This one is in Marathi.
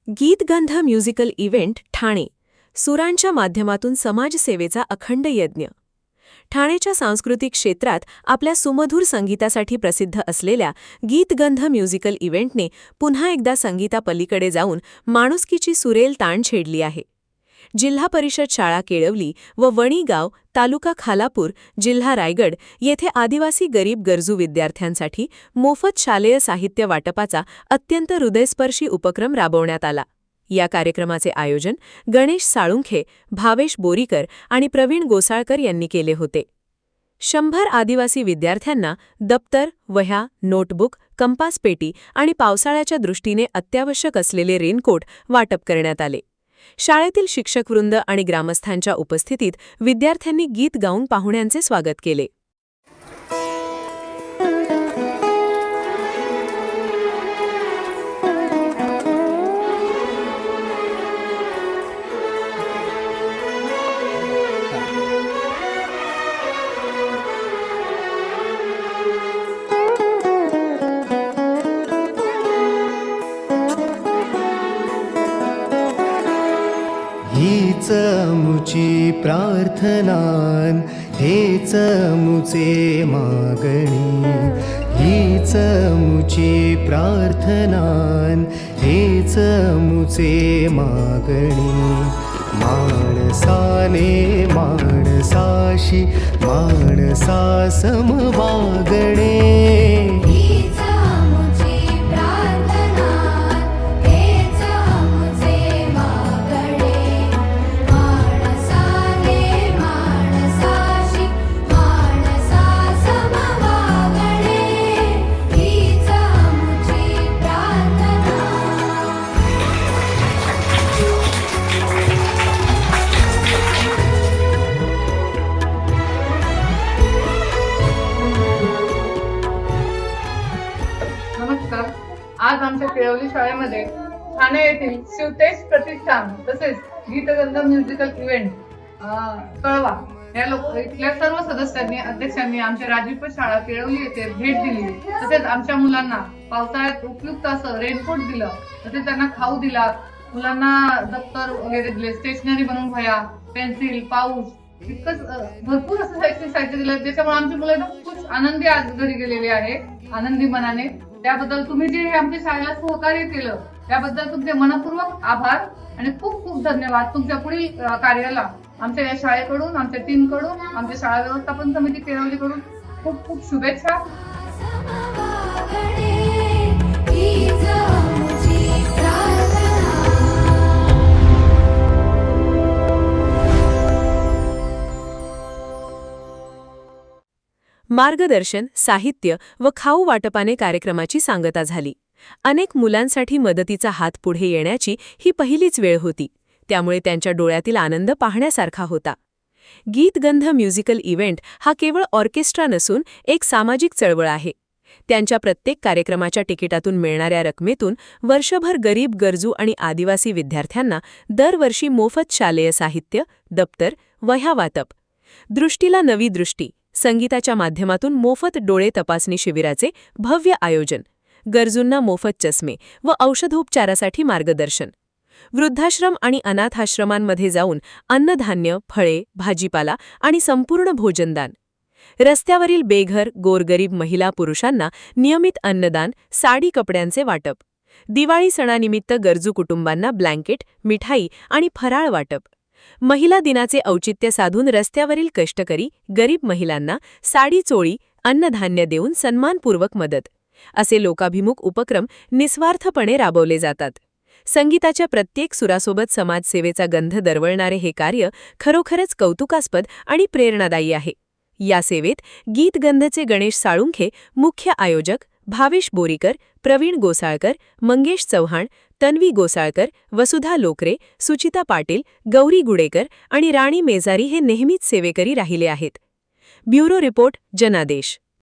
गीतगंध म्युझिकल इव्हेंट ठाणे सुरांच्या माध्यमातून समाजसेवेचा अखंड यज्ञ. ठाण्याच्या सांस्कृतिक क्षेत्रात आपल्या सुमधुर संगीतासाठी प्रसिद्ध असलेल्या गीतगंध म्युझिकल इव्हेंटने पुन्हा एकदा संगीतापलीकडे जाऊन माणुसकीची सुरेल ताण छेडली आहे. जिल्हा परिषद शाळा केळवली व वणीगाव तालुका खालापूर जिल्हा रायगड येथे आदिवासी गरीब गरजू विद्यार्थ्यांसाठी मोफत शालेय साहित्य वाटपाचा अत्यंत हृदयस्पर्शी उपक्रम राबवण्यात आला. या कार्यक्रमाचे आयोजन गणेश साळुंखे, भावेश बोरीकर आणि प्रवीण गोसाळकर यांनी केले होते. 100 आदिवासी विद्यार्थ्यांना दप्तर, वह्या, नोटबुक, कंपास पेटी आणि पावसाळ्याच्या दृष्टीने अत्यावश्यक असलेले रेनकोट वाटप करण्यात आले. शाळेतील शिक्षकवृंद आणि ग्रामस्थांच्या उपस्थितीत विद्यार्थ्यांनी गीत गाऊन पाहुण्यांचे स्वागत केले. हीच मुची प्रार्थनान, हेच मुचे मागणी. हीच मुची प्रार्थनान, हेच मुचे मागणी. माणसाने माणसाशी माणसा सम वागणे. नमस्कार. आज आमच्या केळवली शाळेमध्ये ठाणे येथील शिवतेज प्रतिष्ठान तसेच गीतगंध म्युझिकल इव्हेंट कळवा या इथल्या सर्व सदस्यांनी अध्यक्षांनी आमच्या राजीवपूर शाळा केळवली येथे भेट दिली. तसेच आमच्या मुलांना पावसाळ्यात उपयुक्त असं रेनकोट दिलं. तसेच त्यांना खाऊ दिला. मुलांना दप्तर वगैरे दिले, स्टेशनरी बनवून वह्या, पेन्सिल, पाऊस, इतकंच भरपूर असं शैक्षणिक साहित्य दिलं, ज्याच्यामुळे आमची मुलं एकदम खुश आनंदी आज घरी गेलेली आहे, आनंदी मनाने. त्याबद्दल तुम्ही जे आमच्या शाळेला सहकार्य केलं त्याबद्दल तुमचे मनपूर्वक आभार आणि खूप खूप धन्यवाद. तुमच्या पुढील कार्याला आमच्या या शाळेकडून, आमच्या टीमकडून, आमच्या शाळा व्यवस्थापन समिती केळवलीकडून खूप खूप शुभेच्छा. मार्गदर्शन, साहित्य व खाऊ वाटपाने कार्यक्रमाची सांगता झाली. अनेक मुलांसाठी मदतीचा हात पुढे येण्याची ही पहिलीच वेळ होती, त्यामुळे त्यांच्या डोळ्यातील आनंद पाहण्यासारखा होता. गीतगंध म्युझिकल इव्हेंट हा केवळ ऑर्केस्ट्रा नसून एक सामाजिक चळवळ आहे. त्यांच्या प्रत्येक कार्यक्रमाच्या तिकिटातून मिळणाऱ्या रकमेतून वर्षभर गरीब गरजू आणि आदिवासी विद्यार्थ्यांना दरवर्षी मोफत शालेय साहित्य, दप्तर, वह्या वाटप. दृष्टीला नवी दृष्टी, संगीताच्या माध्यमातून मोफत डोळे तपासणी शिबिराचे भव्य आयोजन, गरजूंना मोफत चष्मे व औषधोपचारासाठी मार्गदर्शन, वृद्धाश्रम आणि अनाथाश्रमांमध्ये जाऊन अन्नधान्य, फळे, भाजीपाला आणि संपूर्ण भोजनदान, रस्त्यावरील बेघर गोरगरीब महिला पुरुषांना नियमित अन्नदान, साडी कपड्यांचे वाटप, दिवाळी सणानिमित्त गरजू कुटुंबांना ब्लँकेट, मिठाई आणि फराळ वाटप, महिला दिनाचे औचित्य साधून रस्त्यावरील कष्टकरी गरीब महिलांना साडी चोळी, अन्नधान्य देऊन सन्मानपूर्वक मदत, असे लोकाभिमुख उपक्रम निस्वार्थपणे राबवले जातात. संगीताच्या प्रत्येक सुरासोबत समाजसेवेचा गंध दरवळणारे हे कार्य खरोखरच कौतुकास्पद आणि प्रेरणादायी आहे. या सेवेत गीतगंधचे गणेश साळुंखे मुख्य आयोजक, भावेश बोरीकर, प्रवीण गोसाळकर, मंगेश चव्हाण, तन्वी गोसाळकर, वसुधा लोकरे, सुचिता पाटील, गौरी गुडेकर आणि राणी मेजारी हे नेहमीच सेवेकरी राहिले आहेत. ब्युरो रिपोर्ट, जनादेश.